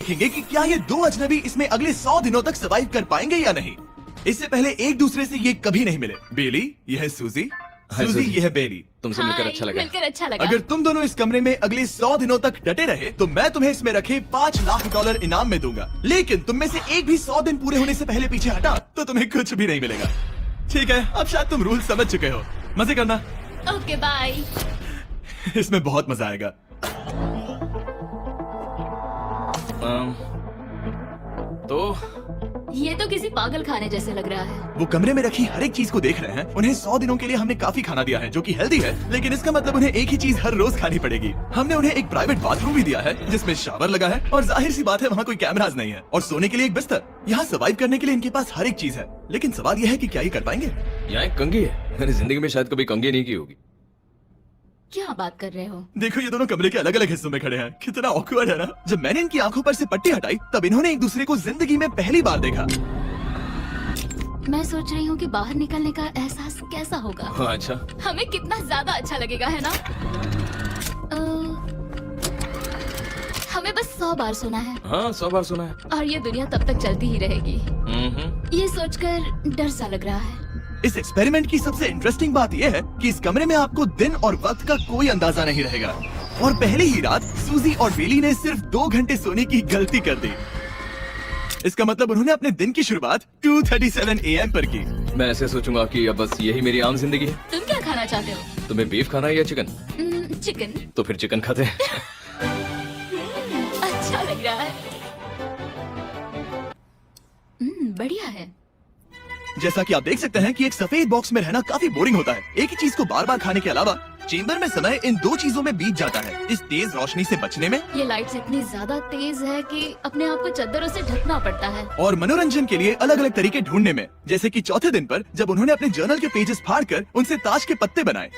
देखेंगे कि क्या ये दो अजनबी इसमें अगले 100 दिनों तक सर्वाइव कर पाएंगे या नहीं। इससे पहले एक दूसरे से ये कभी नहीं मिले। बेली, ये है सूजी। सूजी, ये है बेली। तुमसे मिलकर अच्छा लगा। मिलकर अच्छा लगा। अगर तुम दोनों इस कमरे में अगले 100 दिनों तक डटे रहे तो मैं तुम्हें इसमें रखे $5 लाख इनाम में दूंगा। लेकिन तुम में से एक भी 100 दिन पूरे होने से पहले पीछे हटा तो तुम्हें कुछ भी नहीं मिलेगा। ठीक है, अब शायद तुम रूल समझ चुके हो। मजे करना। Okay bye. इसमें बहुत मजा आएगा। तो ये तो किसी पागल खाने जैसे लग रहा है। वो कमरे में रखी हर एक चीज को देख रहे हैं। उन्हें 100 दिनों के लिए हमने काफी खाना दिया है जो कि हेल्दी है, लेकिन इसका मतलब उन्हें एक ही चीज हर रोज खानी पड़ेगी। हमने उन्हें एक प्राइवेट बाथरूम भी दिया है जिसमें शावर लगा है और जाहिर सी बात है वहाँ कोई कैमराज नहीं है, और सोने के लिए एक बिस्तर। यहाँ सर्वाइव करने के लिए इनके पास हर एक चीज है, लेकिन सवाल यह है कि क्या ये कर पाएंगे। यहाँ एक कंघी है। मैंने जिंदगी में शायद कभी कंघी नहीं की होगी। क्या बात कर रहे हो? देखो, ये दोनों कमरे के अलग अलग हिस्सों में खड़े हैं। कितना ऑकवर्ड है ना। जब मैंने इनकी आंखों पर से पट्टी हटाई तब इन्होंने एक दूसरे को जिंदगी में पहली बार देखा। मैं सोच रही हूँ कि बाहर निकलने का एहसास कैसा होगा। अच्छा, हमें कितना ज्यादा अच्छा लगेगा, है ना? हमें बस 100 बार सुना है हाँ 100 बार सुना है। और ये दुनिया तब तक चलती ही रहेगी। ये सोचकर डर सा लग रहा है। इस एक्सपेरिमेंट की सबसे इंटरेस्टिंग बात यह है कि इस कमरे में आपको दिन और वक्त का कोई अंदाजा नहीं रहेगा। और पहली ही रात सूजी और बेली ने सिर्फ 2 घंटे सोने की गलती कर दी। इसका मतलब उन्होंने अपने दिन की शुरुआत 2:37 AM पर की। मैं ऐसे सोचूंगा कि अब बस यही मेरी आम जिंदगी है। तुम क्या खाना चाहते हो? तुम्हें बीफ खाना है या चिकन? चिकन। तो फिर चिकन खाते हैं। अच्छा लग रहा है। बढ़िया है। जैसा कि आप देख सकते हैं कि एक सफेद बॉक्स में रहना काफी बोरिंग होता है। एक ही चीज को बार बार खाने के अलावा चेंबर में समय इन 2 चीजों में बीत जाता है। इस तेज रोशनी से बचने में, ये लाइट्स इतनी ज्यादा तेज है कि अपने आप को चद्दरों से ढकना पड़ता है। और मनोरंजन के लिए अलग अलग तरीके ढूंढने में। जैसे कि चौथे दिन पर जब उन्होंने अपने जर्नल के पेजेस फाड़कर उनसे ताश के पत्ते बनाए।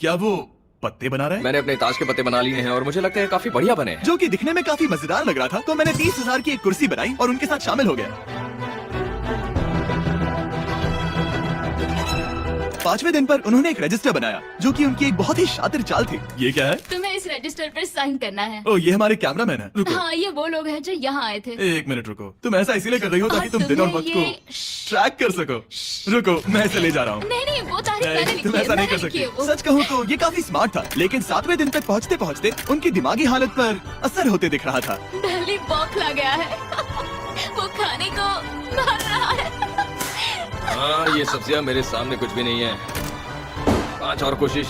क्या वो पत्ते बना रहे हैं? मैंने अपने ताश के पत्ते बना लिए हैं और मुझे लगता है काफी बढ़िया बने हैं। जो कि दिखने में काफी मजेदार लग रहा था, तो मैंने 30,000 की एक कुर्सी बनाई और उनके साथ शामिल हो गया। 5वें दिन पर उन्होंने एक रजिस्टर बनाया जो कि उनकी एक बहुत ही शातिर चाल थी। ये क्या है? तुम्हें इस रजिस्टर पर साइन करना है। ओ, ये हमारे कैमरामैन है। रुको, हाँ, ये वो लोग हैं जो यहाँ आए थे। 1 मिनट रुको। तुम ऐसा इसीलिए कर रही हो ताकि और तुम दिन और तुम्हें वक्त को ये- ट्रैक कर सको। रुको, मैं इसे ले जा रहा हूँ। नहीं, वो तारीख मैंने लिखी तुम है, ऐसा नहीं मैंने कर लिखी है सकते। वो। सच कहूँ तो ये काफी स्मार्ट था, लेकिन 7वें दिन तक पहुँचते पहुँचते उनकी दिमागी हालत पर असर होते दिख रहा था। डली बौखला गया है। वो खाने को मार रहा है। हाँ, ये सब्जियां मेरे सामने कुछ भी नहीं है। 5 और कोशिश,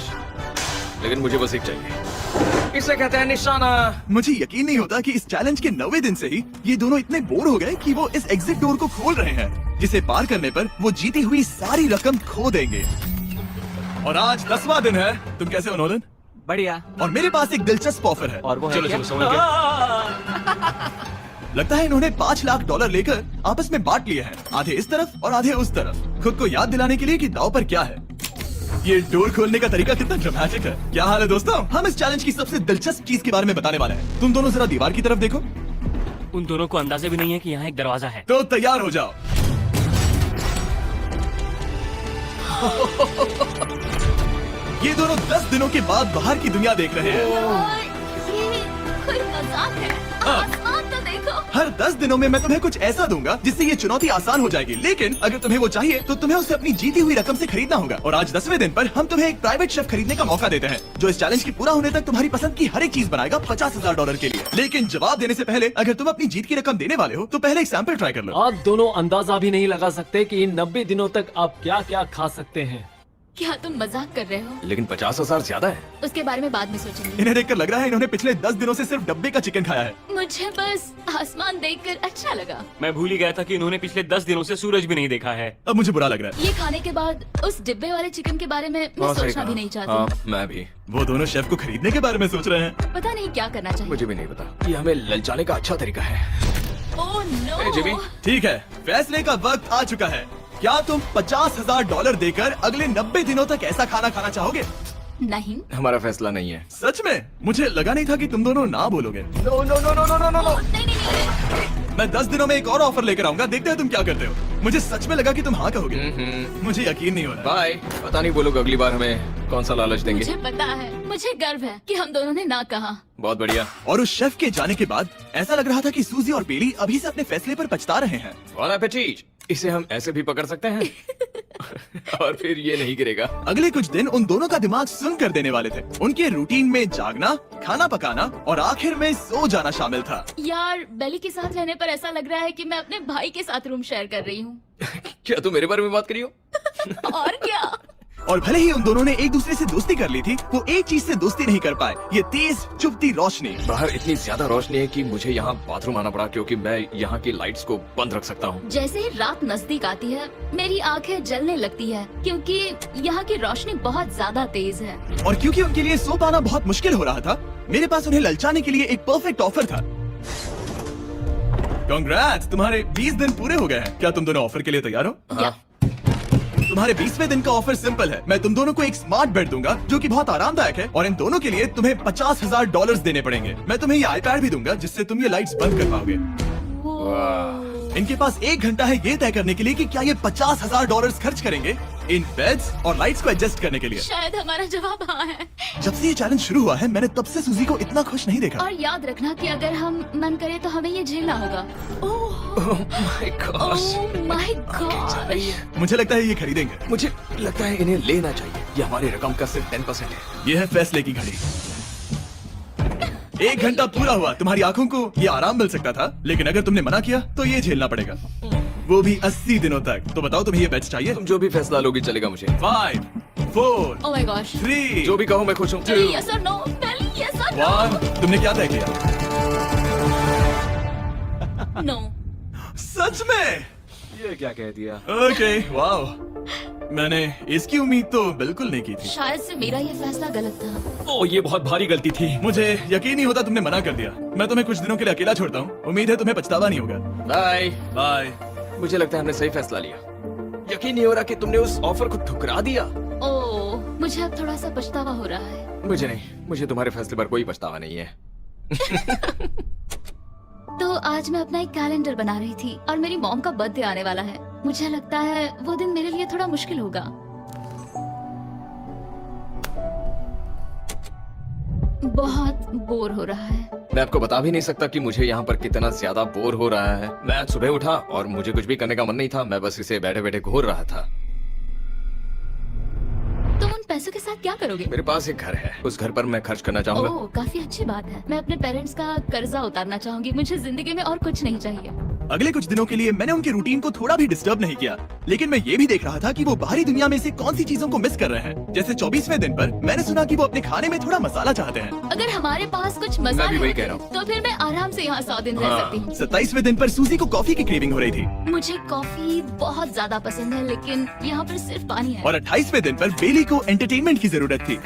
लेकिन मुझे बस एक चाहिए। इसे कहते हैं निशाना। मुझे यकीन नहीं होता कि इस चैलेंज के 9वें दिन से ही ये दोनों इतने बोर हो गए कि वो इस एग्जिट डोर को खोल रहे हैं, जिसे पार करने पर वो जीती हुई सारी रकम खो देंगे। और आज 10वां दिन है। तुम कैसे हो नोलन? बढ़िया। और मेरे पास एक दिलचस्प ऑफर है। और वो है चलो क्या? चलो समझ गए। लगता है इन्होंने $5 लाख लेकर आपस में बांट लिए हैं, आधे इस तरफ और आधे उस तरफ, खुद को याद दिलाने के लिए कि दाव पर क्या है। ये डोर खोलने का तरीका कितना ड्रामेटिक है। क्या हाल है दोस्तों? हम इस चैलेंज की सबसे दिलचस्प चीज के बारे में बताने वाले हैं। तुम दोनों जरा दीवार की तरफ देखो। उन दोनों को अंदाजा भी नहीं है कि यहाँ एक दरवाजा है। तो तैयार हो जाओ। ये दोनों 10 दिनों के बाद बाहर की दुनिया देख रहे हैं। ये कोई मजाक है? आसमान तो देखो। हर 10 दिनों में मैं तुम्हें कुछ ऐसा दूंगा जिससे ये चुनौती आसान हो जाएगी, लेकिन अगर तुम्हें वो चाहिए तो तुम्हें उसे अपनी जीती हुई रकम से खरीदना होगा। और आज 10वें दिन पर हम तुम्हें एक प्राइवेट शेफ खरीदने का मौका देते हैं जो इस चैलेंज के पूरा होने तक तुम्हारी पसंद की हर एक चीज बनाएगा $50,000 के लिए। लेकिन जवाब देने से पहले अगर तुम अपनी जीत की रकम देने वाले हो तो पहले एक सैंपल ट्राई कर लो। आप दोनों अंदाजा भी नहीं लगा सकते कि इन 90 दिनों तक आप क्या क्या खा सकते हैं। क्या तुम मजाक कर रहे हो? लेकिन 50,000 ज्यादा है। उसके बारे में बाद में सोचेंगे। इन्हें देखकर लग रहा है इन्होंने पिछले 10 दिनों से सिर्फ डब्बे का चिकन खाया है। मुझे बस आसमान देखकर अच्छा लगा। मैं भूल ही गया था कि इन्होंने पिछले 10 दिनों से सूरज भी नहीं देखा है। अब मुझे बुरा लग रहा है। ये खाने के बाद उस डिब्बे वाले चिकन के बारे में मैं सही सोचना कहा। भी नहीं चाहती। हाँ, मैं भी। वो दोनों शेफ को खरीदने के बारे में सोच रहे हैं। पता नहीं क्या करना चाहिए। मुझे भी नहीं पता। ये हमें ललचाने का अच्छा तरीका है। Oh no. ए, जिमी। ठीक है, फैसले का वक्त आ चुका है। क्या तुम $50,000 देकर अगले 90 दिनों तक ऐसा खाना खाना चाहोगे? नहीं। हमारा फैसला नहीं है। सच में? मुझे लगा नहीं था कि तुम दोनों ना बोलोगे। No no no no no no no no. नहीं। मैं 10 दिनों में एक और ऑफर लेकर आऊंगा, देखते हैं तुम क्या करते हो। मुझे सच में लगा कि तुम हाँ कहोगे। मुझे यकीन नहीं हो रहा। बाय। पता नहीं वो लोग अगली बार हमें कौन सा लालच देंगे? मुझे पता है, मुझे गर्व है कि हम दोनों ने ना कहा। बहुत बढ़िया। और उस शेफ के जाने के बाद ऐसा लग रहा था कि सूजी और बेली अभी से अपने फैसले पर पछता रहे हैं। Bon appétit! इसे हम ऐसे भी पकड़ सकते हैं और फिर ये नहीं गिरेगा। अगले कुछ दिन उन दोनों का दिमाग सुन कर देने वाले थे। उनके रूटीन में जागना, खाना पकाना और आखिर में सो जाना शामिल था। यार, बेली के साथ रहने पर ऐसा लग रहा है कि मैं अपने भाई के साथ रूम शेयर कर रही हूँ। क्या तू मेरे बारे में बात करी हो? और क्या? और भले ही उन दोनों ने एक दूसरे से दोस्ती कर ली थी, वो एक चीज से दोस्ती नहीं कर पाए, ये तेज चुभती रोशनी। बाहर इतनी ज्यादा रोशनी है कि मुझे यहाँ बाथरूम आना पड़ा क्योंकि मैं यहाँ की लाइट्स को बंद रख सकता हूँ। जैसे ही रात नजदीक आती है, मेरी आंखें जलने लगती है क्योंकि यहाँ की रोशनी बहुत ज्यादा तेज है। और क्योंकि उनके लिए सो पाना बहुत मुश्किल हो रहा था, मेरे पास उन्हें ललचाने के लिए एक परफेक्ट ऑफर था। कांग्रेट्स, तुम्हारे 20 दिन पूरे हो गए हैं। क्या तुम दोनों ऑफर के लिए तैयार हो? हाँ। तुम्हारे 20वें दिन का ऑफर सिंपल है। मैं तुम दोनों को एक स्मार्ट बेड दूंगा जो कि बहुत आरामदायक है, और इन दोनों के लिए तुम्हें $50,000 देने पड़ेंगे। मैं तुम्हें ये आईपैड भी दूंगा जिससे तुम ये लाइट्स बंद कर पाओगे। इनके पास 1 घंटा है ये तय करने के लिए कि क्या ये $50,000 खर्च करेंगे इन बेड्स और लाइट्स को एडजस्ट करने के लिए। शायद हमारा जवाब हाँ है। जब से ये चैलेंज शुरू हुआ है, मैंने तब से सूजी को इतना खुश नहीं देखा। और याद रखना कि अगर हम मन करे तो हमें ये झेलना होगा। My gosh! Oh my God! मुझे लगता है ये खरीदेंगे। मुझे लगता है इन्हें लेना चाहिए। ये हमारी रकम का सिर्फ 10% है। ये है फैसले की घड़ी। 1 घंटा पूरा हुआ, तुम्हारी आंखों को ये आराम मिल सकता था, लेकिन अगर तुमने मना किया तो ये झेलना पड़ेगा, वो भी 80 दिनों तक। तो बताओ, तुम्हें ये बेड्स चाहिए? तुम जो भी फैसला लोगी चलेगा मुझे। 5, 4, ओह माय गॉश! 3, जो भी कहो मैं खुश हूँ। यस और नो? बेली, यस और नो? 1। तुमने क्या तय किया? नो। सच में? ये क्या कह दिया? Okay, wow. मैंने इसकी उम्मीद तो बिल्कुल नहीं की थी। शायद से मेरा ये फैसला गलत था। ओ, ये बहुत भारी गलती थी। मुझे यकीन नहीं होता तुमने मना कर दिया। मैं तुम्हें कुछ दिनों के लिए अकेला छोड़ता हूँ। उम्मीद है तुम्हें पछतावा नहीं होगा। बाय। बाय। मुझे लगता है हमने सही फैसला लिया। यकीन नहीं हो रहा कि तुमने उस ऑफर को ठुकरा दिया। ओह, मुझे अब थोड़ा सा पछतावा हो रहा है। मुझे नहीं, मुझे तुम्हारे फैसले पर कोई पछतावा नहीं है। तो आज मैं अपना एक कैलेंडर बना रही थी और मेरी मॉम का बर्थडे आने वाला है। मुझे लगता है वो दिन मेरे लिए थोड़ा मुश्किल होगा। बहुत बोर हो रहा है। मैं आपको बता भी नहीं सकता कि मुझे यहाँ पर कितना ज्यादा बोर हो रहा है। मैं आज सुबह उठा और मुझे कुछ भी करने का मन नहीं था। मैं बस इसे बैठे बैठे घूर रहा था। तुम उन पैसों के साथ क्या करोगे? मेरे पास एक घर है, उस घर पर मैं खर्च करना चाहूंगा। ओह, काफी अच्छी बात है। मैं अपने पेरेंट्स का कर्जा उतारना चाहूंगी। मुझे जिंदगी में और कुछ नहीं चाहिए। अगले कुछ दिनों के लिए मैंने उनके रूटीन को थोड़ा भी डिस्टर्ब नहीं किया, लेकिन मैं ये भी देख रहा था कि वो बाहरी दुनिया में से कौन सी चीजों को मिस कर रहे हैं। जैसे 24वें दिन पर मैंने सुना कि वो अपने खाने में थोड़ा मसाला चाहते हैं। अगर हमारे पास कुछ मैं भी मसाले वही होते कह रहा हूँ। तो फिर मैं आराम से यहाँ 100 दिन रह हाँ। सकती हूँ। 27वें दिन पर सूजी को कॉफी की क्रेविंग हो रही थी, मुझे कॉफी बहुत ज्यादा पसंद है, लेकिन यहाँ पर सिर्फ पानी है। और 28वें दिन पर बेली को एंटरटेनमेंट की जरूरत थी।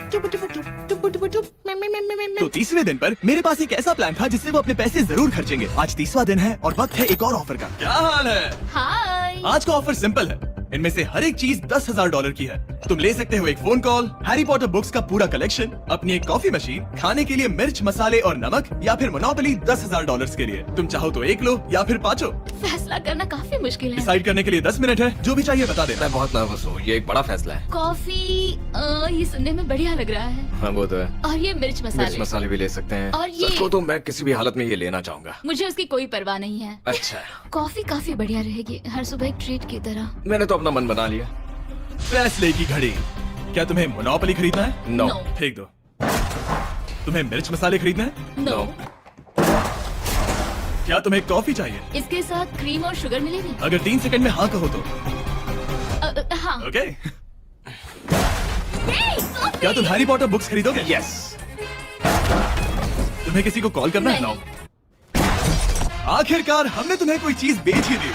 तो 30वें दिन पर मेरे पास एक ऐसा प्लान था जिससे वो अपने पैसे जरूर खर्चेंगे। आज 30वां दिन है और वक्त है एक और ऑफर का। क्या हाल है? हाय। आज का ऑफर सिंपल है। इनमें से हर एक चीज $10,000 की है। तुम ले सकते हो एक phone call, Harry Potter books का पूरा कलेक्शन, अपनी एक कॉफी मशीन, खाने के लिए मिर्च, मसाले और नमक, या फिर मोनोपोली $10,000 के लिए। तुम चाहो तो 1 लो या फिर 5 फैसला करना काफी मुश्किल है। डिसाइड करने के लिए 10 मिनट है। जो भी चाहिए बता देना। मैं बहुत नर्वस हूँ। ये एक बड़ा फैसला है। कॉफी, ये सुनने में बढ़िया लग रहा है। हाँ वो तो है। और ये मिर्च मिर्च मसाले, मसाले भी ले सकते हैं। और ये- सच को तो मैं किसी भी हालत में ये लेना चाहूंगा। मुझे उसकी कोई परवाह नहीं है। अच्छा, कॉफी काफी बढ़िया रहेगी, हर सुबह एक ट्रीट की तरह। मैंने तो अपना मन बना लिया। फैसले की घड़ी। क्या तुम्हें मोनोपोली खरीदना है? नो। No. फेंक दो। तुम्हें मिर्च मसाले खरीदना है? नो। क्या तुम्हें कॉफी चाहिए? इसके साथ क्रीम और शुगर मिलेगी? अगर 3 सेकंड में हाँ कहो तो। हाँ। ओके। Hey, coffee! क्या तुम हैरी पॉटर बुक्स खरीदोगे? यस। तुम्हें किसी को कॉल करना है? नहीं। आखिरकार हमने तुम्हें कोई चीज बेच ही दी।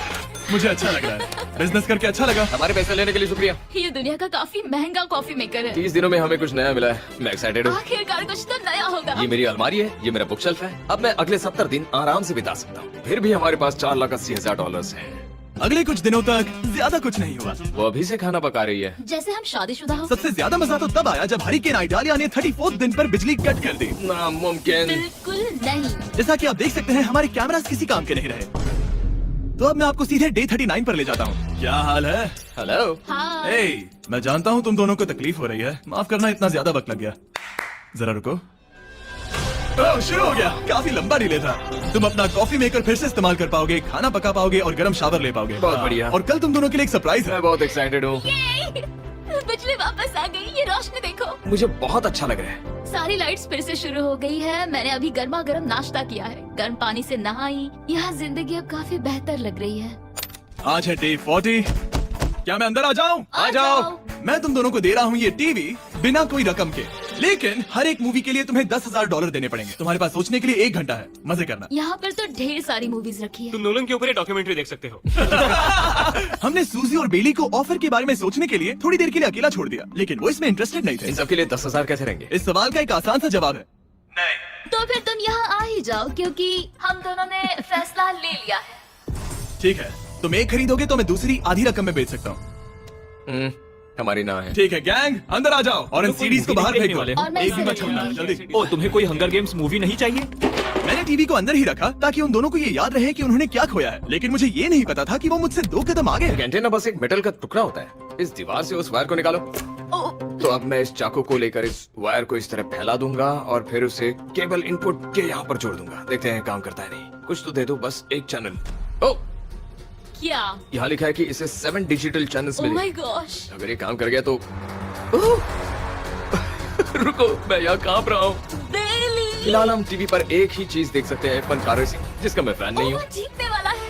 मुझे अच्छा लग रहा है। बिजनेस करके अच्छा लगा। हमारे पैसे लेने के लिए शुक्रिया। ये दुनिया का काफी महंगा कॉफी मेकर है। 30 दिनों में हमें कुछ नया मिला है। मैं एक्साइटेड हूँ। आखिरकार कुछ तो नया होगा। ये मेरी अलमारी है, ये मेरा बुक शेल्फ है। अब मैं अगले 70 दिन आराम से बिता सकता हूँ। फिर भी हमारे पास $4,80,000 है। अगले कुछ दिनों तक ज्यादा कुछ नहीं हुआ। वो अभी से खाना पका रही है। जैसे हम शादीशुदा हो। सबसे ज्यादा मजा तो तब आया जब हरिकेन आइडालिया ने 34th दिन पर बिजली कट कर दी। नामुमकिन। बिल्कुल नहीं। जैसा कि आप देख सकते हैं, हमारे कैमरास किसी काम के नहीं रहे। तो अब मैं आपको सीधे डे 39 पर ले जाता हूँ। क्या हाल है? हेलो। हाँ हे, मैं जानता हूँ तुम दोनों को तकलीफ हो रही है। माफ करना इतना ज्यादा वक्त लग गया। जरा रुको। ओह, शुरू हो गया। काफी लंबा डिले था। तुम अपना कॉफी मेकर फिर से इस्तेमाल कर पाओगे, खाना पका पाओगे और गर्म शावर ले पाओगे। बहुत बढ़िया। और कल तुम दोनों के लिए एक सरप्राइज है। मैं बहुत एक्साइटेड हूँ। बिजली वापस आ गई। ये रोशनी देखो। मुझे बहुत अच्छा लग रहा है। सारी लाइट्स फिर से शुरू हो गई है। मैंने अभी गर्मा गर्म नाश्ता किया है, गर्म पानी से नहाई। यहाँ जिंदगी अब काफी बेहतर लग रही है। आज है डे 40। क्या मैं अंदर आ जाऊँ? आ जाओ। मैं तुम दोनों को दे रहा हूँ ये टीवी बिना कोई रकम के, लेकिन हर एक मूवी के लिए तुम्हें $10,000 देने पड़ेंगे। तुम्हारे पास सोचने के लिए 1 घंटा है। मजे करना। यहाँ पर तो ढेर सारी मूवीज रखी है। तुम नोलन के ऊपर ये डॉक्यूमेंट्री देख सकते हो। हमने सूजी और बेली को ऑफर के बारे में सोचने के लिए थोड़ी देर के लिए अकेला छोड़ दिया, लेकिन वो इसमें इंटरेस्टेड नहीं थे। इन सब के लिए 10,000 कैसे रहेंगे? इस सवाल का एक आसान सा जवाब है तो फिर तुम यहाँ आ ही जाओ, क्योंकि हम दोनों ने फैसला ले लिया है। ठीक है, तुम एक खरीदोगे तो मैं दूसरी आधी रकम में बेच सकता हूँ। हमारी ना है। ठीक है गैंग, अंदर आ जाओ और इन सीडीज को बाहर फेंक दो। वाले और मैं एक भी इसे मत छोड़ना, रखूंगी। जल्दी। ओ, तुम्हें कोई हंगर गेम्स मूवी नहीं चाहिए? मैंने टीवी को अंदर ही रखा ताकि उन दोनों को ये याद रहे कि उन्होंने क्या खोया है, लेकिन मुझे ये नहीं पता था कि वो मुझसे 2 कदम आगे है। एंटेना बस एक मेटल का टुकड़ा होता है। इस दीवार से उस वायर को निकालो। तो अब मैं इस चाकू को लेकर इस वायर को इस तरह फैला दूंगा और फिर उसे केबल इनपुट के यहाँ पर जोड़ दूंगा। देखते हैं काम करता है नहीं। कुछ तो दे दो, बस एक चैनल। ओ, क्या? यहाँ लिखा है कि इसे 7 डिजिटल चैनल्स ओह मिले। My gosh. अगर ये काम कर गया तो रुको, मैं यहाँ कांप रहा हूँ। बेली। फिलहाल हम टीवी पर एक ही चीज देख सकते हैं, F1 कार रेसिंग, जिसका मैं फैन नहीं वो हूँ। जीतने वाला है।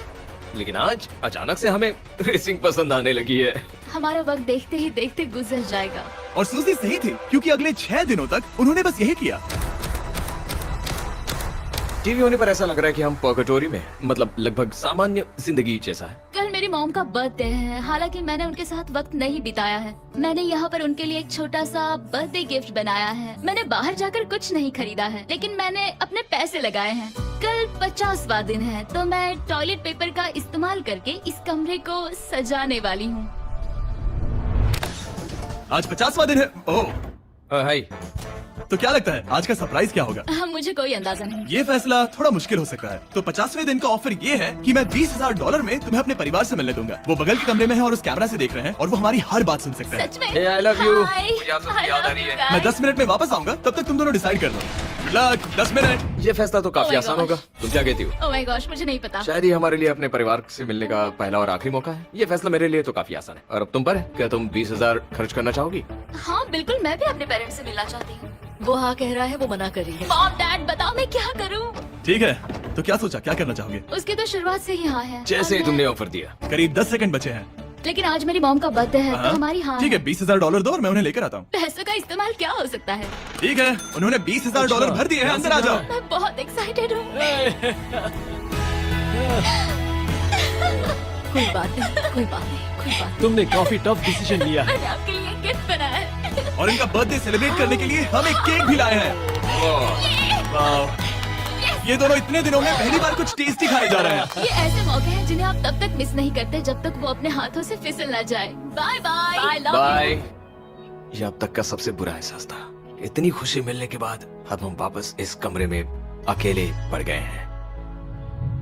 लेकिन आज अचानक से हमें रेसिंग पसंद आने लगी है। हमारा वक्त देखते ही देखते गुजर जाएगा। और सूजी सही थी, क्योंकि अगले 6 दिनों तक उन्होंने बस यही किया। टीवी होने पर ऐसा लग रहा है कि हम पर्गेटोरी में, मतलब लगभग सामान्य जिंदगी जैसा है। कल मेरी मॉम का बर्थडे है, हालांकि मैंने उनके साथ वक्त नहीं बिताया है। मैंने यहाँ पर उनके लिए एक छोटा सा बर्थडे गिफ्ट बनाया है। मैंने बाहर जाकर कुछ नहीं खरीदा है, लेकिन मैंने अपने पैसे लगाए हैं। कल 50वां दिन है, तो मैं टॉयलेट पेपर का इस्तेमाल करके इस कमरे को सजाने वाली हूँ। आज 50वां दिन है। ओह, हाय। तो क्या लगता है आज का सरप्राइज क्या होगा? मुझे कोई अंदाजा नहीं। ये फैसला थोड़ा मुश्किल हो सकता है। तो 50वें दिन का ऑफर ये है कि मैं $20,000 में तुम्हें अपने परिवार से मिलने दूंगा। वो बगल के कमरे में है और उस कैमरा से देख रहे हैं और वो हमारी हर बात सुन सकते हैं। सच में? Hey, I love you. Hi. मुझे आप सबकी I याद आ love रही you है। guys. मैं 10 मिनट में वापस आऊंगा, तब तक तुम दोनों डिसाइड कर लो। Good luck. 10 मिनट। ये फैसला तो Oh काफी my आसान gosh. होगा। तुम क्या कहती हो? ओह माय गॉश, मुझे नहीं पता। शायद ये हमारे लिए अपने परिवार से मिलने का पहला और आखिरी मौका है। ये फैसला मेरे लिए तो काफी आसान है। और अब तुम पर है। क्या तुम 20,000 खर्च करना चाहोगी? हाँ बिल्कुल, मैं भी अपने पेरेंट्स से मिलना चाहती हूँ। वो हाँ कह रहा है, वो मना कर रही है। मॉम डैड बताओ मैं क्या करूँ? ठीक है, तो क्या सोचा, क्या करना चाहोगे? उसकी तो शुरुआत से ही हाँ है। जैसे ही और तुमने ऑफर दिया। करीब 10 सेकंड बचे हैं। लेकिन आज मेरी मॉम का बर्थडे है, हाँ? तो हमारी हाँ ठीक है, $20,000 दो और मैं उन्हें लेकर आता हूँ। पैसों का इस्तेमाल क्या हो सकता है? ठीक है, उन्होंने $20,000 भर दिए हैं। अंदर आ जाओ। मैं बहुत एक्साइटेड हूँ। कोई बात नहीं, कोई बात नहीं, कोई बात तुमने काफी टफ डिसीजन लिया है। मैंने आपके लिए गिफ्ट बनाया है। और इनका बर्थडे सेलिब्रेट करने के लिए हम एक केक भी लाए हैं। वाह, ये दोनों इतने दिनों में पहली बार कुछ टेस्टी खाए जा रहे हैं। ये ऐसे मौके हैं जिन्हें आप तब तक मिस नहीं करते जब तक वो अपने हाथों से फिसल न जाए। Bye bye. I love bye. You. ये अब तक का सबसे बुरा एहसास था। इतनी खुशी मिलने के बाद अब हम वापस इस कमरे में अकेले पड़ गए हैं।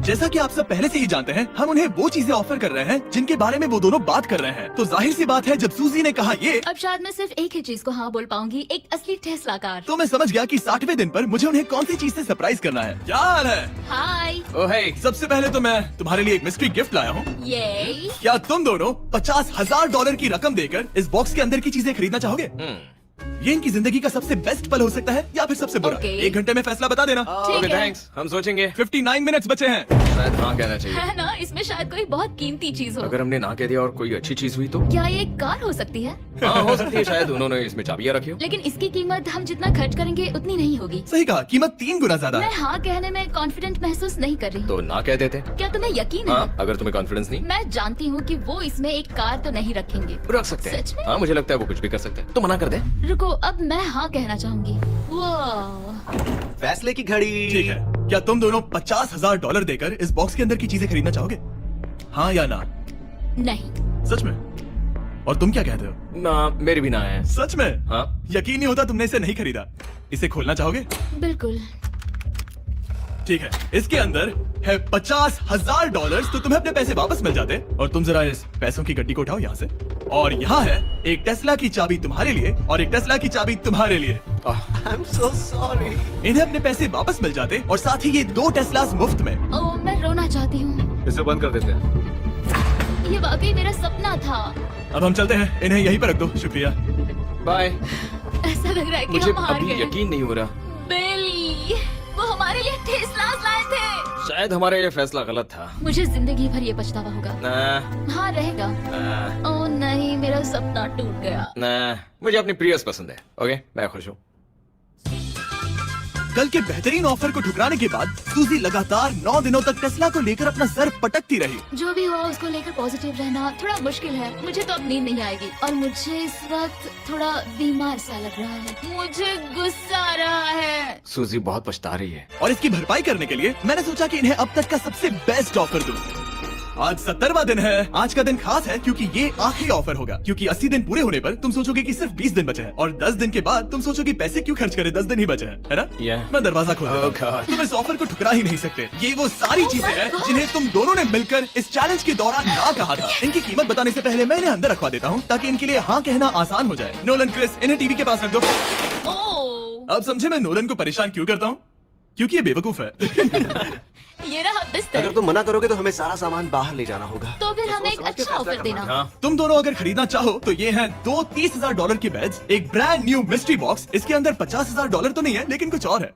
जैसा कि आप सब पहले से ही जानते हैं, हम उन्हें वो चीजें ऑफर कर रहे हैं जिनके बारे में वो दोनों बात कर रहे हैं। तो जाहिर सी बात है, जब सूजी ने कहा ये, अब शायद मैं सिर्फ एक ही चीज को हाँ बोल पाऊंगी, एक असली टेस्ला कार। तो मैं समझ गया कि 60वें दिन पर मुझे उन्हें कौन सी चीज से सरप्राइज करना है। क्या हाल है? हाय। ओह हे, सबसे पहले तो मैं तुम्हारे लिए एक मिस्ट्री गिफ्ट लाया हूँ। ये क्या तुम दोनों $50,000 की रकम देकर इस बॉक्स के अंदर की चीजें खरीदना चाहोगे? ये इनकी जिंदगी का सबसे बेस्ट पल हो सकता है या फिर सबसे बुरा। Okay. 1 घंटे में फैसला बता देना। ओके ठीक है। थैंक्स, हम सोचेंगे। 59 मिनट्स बचे हैं। शायद हाँ कहना चाहिए। है ना, इसमें शायद कोई बहुत कीमती चीज हो। अगर हमने ना कह दिया और कोई अच्छी चीज हुई तो? क्या ये एक कार हो सकती है? हाँ हो सकती है, शायद उन्होंने इसमें चाबियां रखी हो। लेकिन इसकी कीमत हम जितना खर्च करेंगे उतनी नहीं होगी। सही कहा, कीमत 3 गुना ज्यादा मैं है। हाँ कहने में कॉन्फिडेंट महसूस नहीं कर रही हूँ। तो ना कह देते। क्या तुम्हें यकीन है? हाँ, अगर तुम्हें कॉन्फिडेंस नहीं, मैं जानती हूँ कि वो इसमें एक कार तो नहीं रखेंगे। रख सकते सच में? हैं। हाँ मुझे लगता है वो कुछ भी कर सकते हैं। तो मना कर दे। रुको, अब मैं हाँ कहना चाहूंगी। वाह, फैसले की घड़ी। ठीक है, क्या तुम दोनों $50,000 देकर इस बॉक्स के अंदर की चीजें खरीदना चाहोगे? हाँ या ना? नहीं। सच में? और तुम क्या कहते हो? ना, मेरी भी ना है। सच में? हाँ। यकीन नहीं होता तुमने इसे नहीं खरीदा। इसे खोलना चाहोगे? बिल्कुल। ठीक है, इसके अंदर है $50,000, तो तुम्हें अपने पैसे वापस मिल जाते। और तुम जरा इस पैसों की गड्डी को उठाओ यहाँ से। और यहाँ है एक टेस्ला की चाबी तुम्हारे लिए और एक टेस्ला की चाबी तुम्हारे लिए। I'm so sorry. इन्हें अपने पैसे वापस मिल जाते और साथ ही ये 2 टेस्लास मुफ्त में। ओह, मैं रोना चाहती हूँ। इसे बंद कर देते हैं। ये वाकई मेरा सपना था। अब हम चलते हैं, इन्हें यहीं पर रख दो। शुक्रिया। बाय। ऐसा लग रहा है कि मुझे हम हार अभी गए। यकीन नहीं हो रहा। बिल, वो हमारे लिए टेस्लास लाए थे। शायद हमारे लिए फैसला गलत था। मुझे जिंदगी भर ये पछतावा होगा। ना, हाँ रहेगा। ना, ओह नहीं, मेरा सपना टूट गया। ना, मुझे अपनी प्रियस पसंद है। ओके, मैं खुश हूँ। कल के बेहतरीन ऑफर को ठुकराने के बाद सूजी लगातार 9 दिनों तक टेस्ला को लेकर अपना सर पटकती रही। जो भी हुआ उसको लेकर पॉजिटिव रहना थोड़ा मुश्किल है। मुझे तो अब नींद नहीं आएगी और मुझे इस वक्त थोड़ा बीमार सा लग रहा है। मुझे गुस्सा आ रहा है। सूजी बहुत पछता रही है। और इसकी भरपाई करने के लिए मैंने सोचा कि इन्हें अब तक का सबसे बेस्ट ऑफर दूं। आज 70वां दिन है। आज का दिन खास है क्योंकि ये आखिरी ऑफर होगा। क्योंकि 80 दिन पूरे होने पर तुम सोचोगे कि सिर्फ 20 दिन बचे हैं और 10 दिन के बाद तुम सोचोगे पैसे क्यों खर्च करें, 10 दिन ही बचे हैं, है ना? Yeah. मैं दरवाजा खोल देता हूं। Oh God. तुम इस ऑफर को ठुकरा ही नहीं सकते। ये वो सारी चीजें हैं जिन्हें तुम दोनों ने मिलकर इस चैलेंज के दौरान ना कहा था। इनकी कीमत बताने से पहले मैं इन्हें अंदर रखवा देता हूँ ताकि इनके लिए हाँ कहना आसान हो जाए। नोलन, क्रिस, इन्हें टीवी के पास रख दो। ओह, अब समझे मैं नोलन को परेशान क्यों करता हूँ? क्योंकि ये बेवकूफ है। ये रहा अगर बिस्तर। तुम मना करोगे तो हमें सारा सामान बाहर ले जाना होगा। तो फिर हमें एक अच्छा ऑफर देना। हाँ, तुम दोनों अगर खरीदना चाहो तो ये हैं 2 $30,000 के बेड्स, एक ब्रांड न्यू मिस्ट्री बॉक्स। इसके अंदर $50,000 तो नहीं है लेकिन कुछ और है।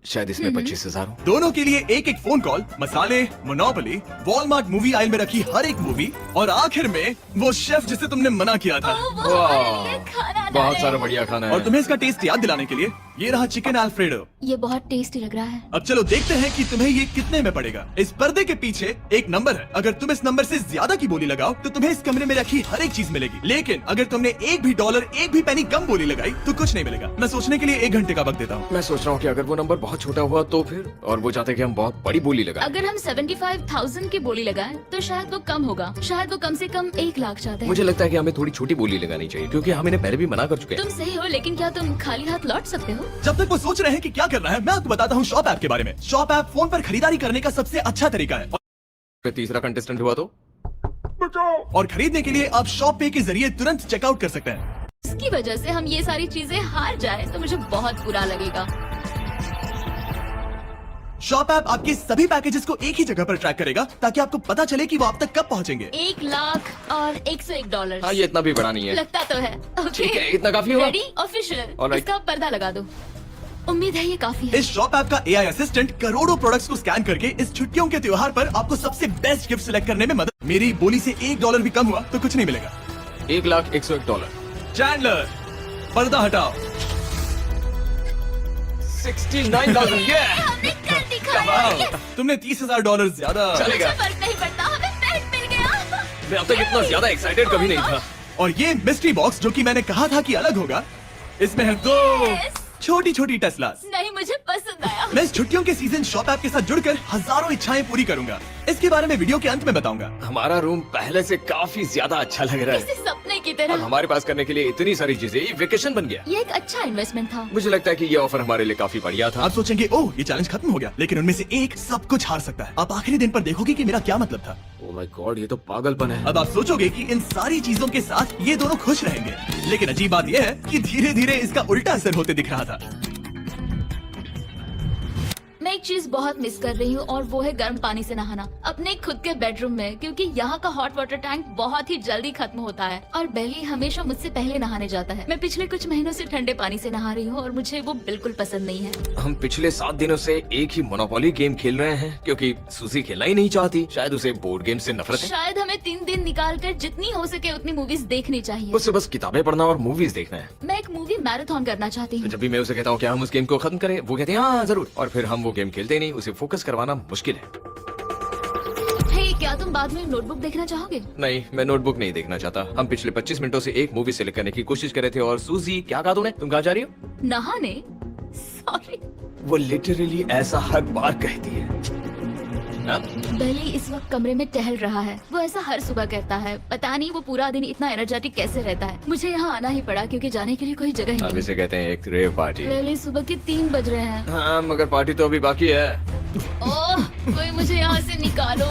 शायद इसमें 25,000 हो। दोनों के लिए एक एक फोन कॉल, मसाले, मोनोपोली, वॉलमार्ट मूवी आयल में रखी हर एक मूवी और आखिर में वो शेफ जिसे तुमने मना किया था। ओह, वो हमारे लिए खाना ला बहुत रहे सारा हैं। बढ़िया खाना है। और तुम्हें इसका टेस्ट याद दिलाने के लिए ये रहा चिकन अल्फ्रेडो। ये बहुत टेस्टी लग रहा है। अब चलो देखते हैं कि तुम्हें ये कितने में पड़ेगा। इस पर्दे के पीछे एक नंबर है। अगर तुम इस नंबर से ज्यादा की बोली लगाओ तो तुम्हें इस कमरे में रखी हर एक चीज मिलेगी। लेकिन अगर तुमने एक भी डॉलर, एक भी पेनी कम बोली लगाई तो कुछ नहीं मिलेगा। मैं सोचने के लिए 1 घंटे का वक्त देता हूँ। मैं सोच रहा हूँ कि अगर वो नंबर बहुत छोटा हुआ तो फिर, और वो चाहते कि हम बहुत बड़ी बोली लगाएं। अगर हम 75,000 की बोली लगाएं तो शायद वो कम होगा। शायद वो कम से कम 1 लाख चाहते हैं। मुझे लगता है कि हमें थोड़ी छोटी बोली लगानी चाहिए क्योंकि हम इन्हें पहले भी मना कर चुके हैं। तुम सही हो, लेकिन क्या तुम खाली हाथ लौट सकते हो? जब तक वो सोच रहे हैं कि क्या करना है, मैं आपको बताता हूँ शॉप ऐप के बारे में। शॉप ऐप फोन पर खरीदारी करने का सबसे अच्छा तरीका है। फिर तीसरा कंटेस्टेंट हुआ तो और खरीदने के लिए आप शॉप पे के जरिए तुरंत चेकआउट कर सकते हैं। इसकी वजह से हम ये सारी चीजें हार जाए तो मुझे बहुत बुरा लगेगा। शॉप ऐप आपके सभी पैकेजेस को एक ही जगह पर ट्रैक करेगा ताकि आपको पता चले कि वो आप तक कब पहुंचेंगे। 1 लाख और $101। हाँ, ये इतना भी बड़ा नहीं है। लगता तो है। ठीक है, इतना काफी होगा। Ready, official. Alright. इसका पर्दा लगा दो। उम्मीद है ये काफी है। इस शॉप ऐप का AI असिस्टेंट करोड़ों प्रोडक्ट्स को स्कैन करके इस छुट्टियों के त्योहार पर आपको सबसे बेस्ट गिफ्ट सिलेक्ट करने में मदद। मेरी बोली से $1 भी कम हुआ तो कुछ नहीं मिलेगा। $1,01,000। चैंडलर, पर्दा हटाओ। 69,000। हमने कर दिखाया। Yes! तुमने $30,000 ज्यादा। चलेगा। मुझे फर्क नहीं पड़ता, हमें बेड मिल गया। मैं अब तक इतना ज्यादा एक्साइटेड कभी नहीं था। और ये मिस्ट्री बॉक्स जो कि मैंने कहा था कि अलग होगा, इसमें है 2 Yes! छोटी छोटी टेस्लास। नहीं, मुझे पसंद आया। मैं इस छुट्टियों के सीजन शॉप ऐप के साथ जुड़कर हजारों इच्छाएं पूरी करूंगा। इसके बारे में वीडियो के अंत में बताऊंगा। हमारा रूम पहले से काफी ज्यादा अच्छा लग रहा इसे है। सपने की अब तरह। हमारे पास करने के लिए इतनी सारी चीजें, ये वेकेशन बन गया। ये एक अच्छा इन्वेस्टमेंट था। मुझे लगता है कि ये ऑफर हमारे लिए काफी बढ़िया था। आप सोचेंगे ओह ये चैलेंज खत्म हो गया, लेकिन उनमें से एक सब कुछ हार सकता है। आप आखिरी दिन पर देखोगे कि मेरा क्या मतलब था। ओह माय गॉड, ये तो पागलपन है। अब आप सोचोगे कि इन सारी चीजों के साथ ये दोनों खुश रहेंगे, लेकिन अजीब बात यह है कि धीरे धीरे इसका उल्टा असर होते दिख रहा था। मैं एक चीज बहुत मिस कर रही हूँ और वो है गर्म पानी से नहाना अपने खुद के बेडरूम में, क्योंकि यहाँ का हॉट वाटर टैंक बहुत ही जल्दी खत्म होता है और बेली हमेशा मुझसे पहले नहाने जाता है। मैं पिछले कुछ महीनों से ठंडे पानी से नहा रही हूँ और मुझे वो बिल्कुल पसंद नहीं है। हम पिछले 7 दिनों से एक ही मोनोपोली गेम खेल रहे हैं क्योंकि सूजी खेलना ही नहीं चाहती। शायद उसे बोर्ड गेम से नफरत है। शायद हमें 3 दिन निकाल कर जितनी हो सके उतनी मूवीज देखनी चाहिए। उसे बस किताबें पढ़ना और मूवीज देखना है। मैं एक मूवी मैराथन करना चाहती हूँ। जब भी मैं उसे कहता हूँ क्या हम उस गेम को खत्म करें, वो कहते हैं हाँ जरूर, और फिर हम वो गेम खेलते नहीं। उसे फोकस करवाना मुश्किल है। हे, क्या तुम बाद में नोटबुक देखना चाहोगे? नहीं, मैं नोटबुक नहीं देखना चाहता। हम पिछले 25 मिनटों से एक मूवी सेलेक्ट करने की कोशिश कर रहे थे। और सूजी, क्या कहा तूने? तुम कहाँ जा रही हो? नहाने? सॉरी। वो लिटरली ऐसा हर बार कहती है। हाँ? बेली इस वक्त कमरे में टहल रहा है। वो ऐसा हर सुबह करता है। पता नहीं वो पूरा दिन इतना एनर्जेटिक कैसे रहता है। मुझे यहाँ आना ही पड़ा क्योंकि जाने के लिए कोई जगह ही अब नहीं। इसे कहते हैं एक रेव पार्टी। बेली सुबह के 3 बज रहे हैं। हाँ मगर पार्टी तो अभी बाकी है। ओह, कोई मुझे यहाँ से निकालो।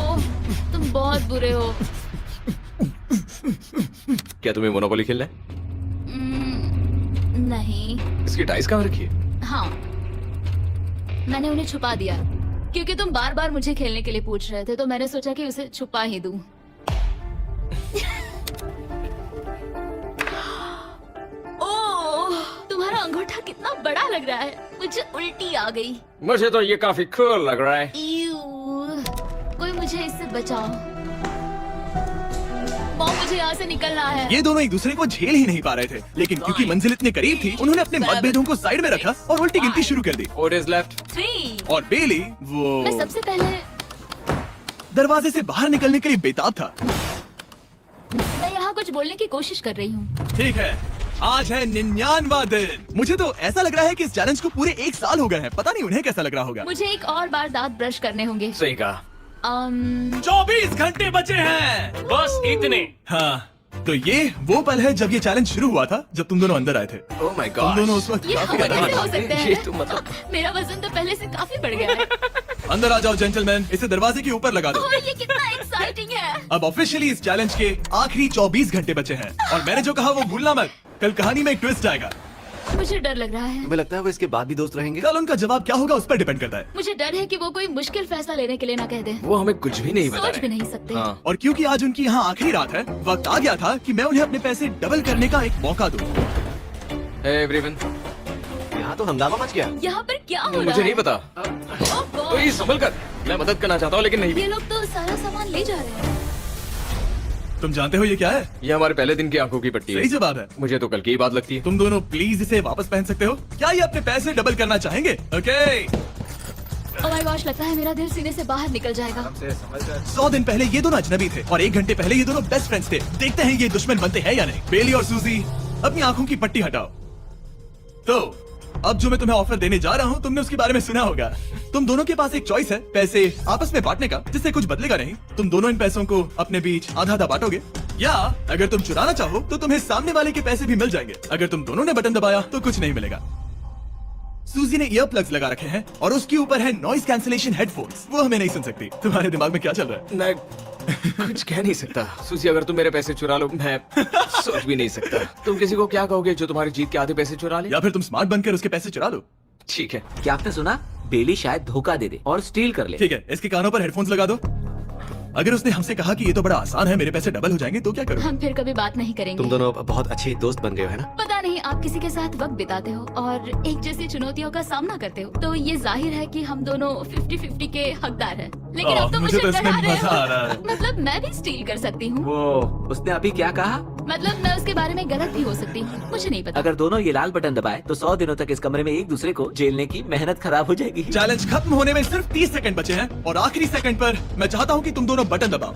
तुम बहुत बुरे हो। क्या तुम्हें मोनोपोली खेलना है? नहीं। इसकी डाइस कहाँ रखी है? हाँ, मैंने उन्हें छुपा दिया क्योंकि तुम बार बार मुझे खेलने के लिए पूछ रहे थे, तो मैंने सोचा कि उसे छुपा ही दूं। ओह, तुम्हारा अंगूठा कितना बड़ा लग रहा है। मुझे उल्टी आ गई। मुझे तो ये काफी कूल लग रहा है। ईऊ, कोई मुझे इससे बचाओ। मॉम, मुझे यहाँ से निकलना है। ये दोनों एक दूसरे को झेल ही नहीं पा रहे थे, लेकिन क्योंकि मंजिल इतने करीब थी, उन्होंने अपने मतभेदों को साइड में रखा और उल्टी गिनती शुरू कर दी। What is left? 3। और बेली मैं वो सबसे पहले दरवाजे से बाहर निकलने के लिए बेताब था। मैं यहाँ कुछ बोलने की कोशिश कर रही हूँ। ठीक है, आज है 99वां दिन। मुझे तो ऐसा लग रहा है कि इस चैलेंज को पूरे 1 साल हो गए हैं। पता नहीं उन्हें कैसा लग रहा होगा। मुझे एक और बार दांत ब्रश करने होंगे। सही कहा। 24 घंटे बचे हैं। बस इतने। हाँ, तो ये वो पल है जब ये चैलेंज शुरू हुआ था, जब तुम दोनों अंदर आए थे। Oh my तुम God. दोनों उस वक्त ये काफी हम कैसे हो अलग सकते ये हैं? तो मतलब मेरा वजन तो पहले से काफी बढ़ गया है। थे। अंदर आ जाओ जेंटलमैन, इसे दरवाजे के ऊपर लगा दो। ओह, ये कितना एक्साइटिंग है। अब ऑफिशियली इस चैलेंज के आखिरी 24 घंटे बचे हैं, और मैंने जो कहा वो भूलना मत। कल कहानी में एक ट्विस्ट आएगा। मुझे डर लग रहा है। तुम्हें लगता है वो इसके बाद भी दोस्त रहेंगे? कल उनका जवाब क्या होगा उस पर डिपेंड करता है। मुझे डर है कि वो कोई मुश्किल फैसला लेने के लिए ना कह दे। वो हमें कुछ भी नहीं बता सोच भी रहे। नहीं सकते। हाँ। और क्योंकि आज उनकी यहाँ आखिरी रात है, वक्त आ गया था कि मैं उन्हें अपने पैसे डबल करने का एक मौका दूं। Hey everyone. यहाँ तो हंगामा मच गया। यहाँ पर क्या हो रहा है? मुझे नहीं पता। Oh God, तो ये संभल कर। मैं मदद करना चाहता हूँ लेकिन नहीं भी। ये लोग तो सारा सामान ले जा रहे हैं। तुम जानते हो ये क्या है? ये हमारे पहले दिन की आंखों की पट्टी सही है। जवाब है। मुझे तो कल की ही बात लगती है। तुम दोनों प्लीज इसे वापस पहन सकते हो? क्या ये अपने पैसे डबल करना चाहेंगे? ओके। Oh my gosh, लगता है मेरा दिल सीने से बाहर निकल जाएगा। 100 दिन पहले ये दोनों अजनबी थे और 1 घंटे पहले ये दोनों बेस्ट फ्रेंड्स थे। देखते हैं ये दुश्मन बनते हैं या नहीं। बेली और सूजी, अपनी आंखों की पट्टी हटाओ। तो अब जो मैं तुम्हें ऑफर देने जा रहा हूँ, तुमने उसके बारे में सुना होगा। तुम दोनों के पास एक चॉइस है, पैसे आपस में बांटने का, जिससे कुछ बदलेगा नहीं। तुम दोनों इन पैसों को अपने बीच आधा आधा बांटोगे, या अगर तुम चुराना चाहो तो तुम्हें सामने वाले के पैसे भी मिल जाएंगे। अगर तुम दोनों ने बटन दबाया तो कुछ नहीं मिलेगा। सूजी ने ईयर प्लग्स लगा रखे हैं और उसके ऊपर है नॉइस कैंसिलेशन हेडफोन्स। वो हमें नहीं सुन सकती। तुम्हारे दिमाग में क्या चल रहा है? मैं कुछ कह नहीं सकता। सुसी, अगर तुम मेरे पैसे चुरा लो, मैं सोच भी नहीं सकता। तुम किसी को क्या कहोगे जो तुम्हारी जीत के आधे पैसे चुरा ले? या फिर तुम स्मार्ट बनकर उसके पैसे चुरा लो। ठीक है। क्या आपने सुना? बेली शायद धोखा दे दे और स्टील कर ले। ठीक है, इसके कानों पर हेडफोन्स लगा दो। अगर उसने हमसे कहा कि ये तो बड़ा आसान है, मेरे पैसे डबल हो जाएंगे, तो क्या करोगे? हम फिर कभी बात नहीं करेंगे। तुम दोनों बहुत अच्छे दोस्त बन गए हो, है ना? पता नहीं, आप किसी के साथ वक्त बिताते हो और एक जैसी चुनौतियों का सामना करते हो, तो ये जाहिर है कि हम दोनों 50-50 के हकदार हैं। लेकिन अब तो मुझे मुझे तो इसमें डरा रहे मजा आ रहा है। हो। मतलब मैं भी स्टील कर सकती हूँ। वो उसने अभी क्या कहा? मतलब मैं उसके बारे में गलत भी हो सकती हूँ, मुझे नहीं पता। अगर दोनों ये लाल बटन दबाए तो 100 दिनों तक इस कमरे में एक दूसरे को झेलने की मेहनत खराब हो जाएगी। चैलेंज खत्म होने में सिर्फ 30 सेकंड बचे हैं और आखिरी सेकंड पर मैं चाहता हूँ कि तुम दोनों बटन दबाओ।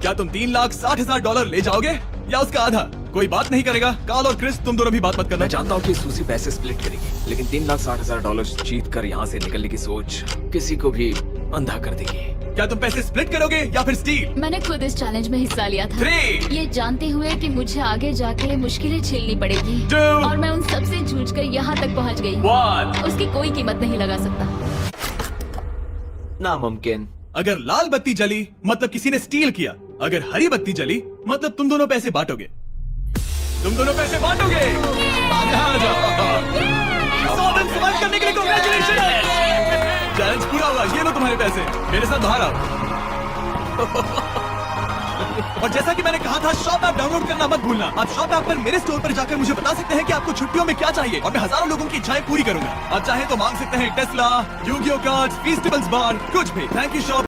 क्या तुम $3,60,000 ले जाओगे या उसका आधा? कोई बात नहीं करेगा। कार्ल और क्रिस, तुम दोनों भी बात मत करना। मैं जानता हूँ कि सूसी पैसे स्प्लिट करेगी, लेकिन $3,60,000 जीत कर यहाँ से निकलने की सोच किसी को भी अंधा कर देगी। क्या तुम पैसे स्प्लिट करोगे या फिर स्टील? मैंने खुद इस चैलेंज में हिस्सा लिया था, 3, ये जानते हुए कि मुझे आगे जाके मुश्किलें झेलनी पड़ेगी 2, और मैं उन सबसे जूझ कर यहाँ तक पहुँच गई। 1। उसकी कोई कीमत नहीं लगा सकता। नामुमकिन। अगर लाल बत्ती जली मतलब किसी ने स्टील किया, अगर हरी बत्ती जली मतलब तुम दोनों पैसे बांटोगे। तुम दोनों पैसे बांटोगे। आगे आ जाओ। 100 दिन सर्वाइव करने के लिए कांग्रेचुलेशन। चैलेंज पूरा हुआ। ये लो तुम्हारे पैसे, मेरे साथ बाहर आओ। और जैसा कि मैंने कहा था, शॉप ऐप डाउनलोड करना मत भूलना। आप शॉप ऐप पर मेरे स्टोर पर जाकर मुझे बता सकते हैं कि आपको छुट्टियों में क्या चाहिए और मैं हजारों लोगों की इच्छाएं पूरी करूंगा। आप चाहे तो मांग सकते हैं टेस्ला, यूगियो कार्ड्स, फेस्टिवल्स बार, कुछ भी। Thank you shop.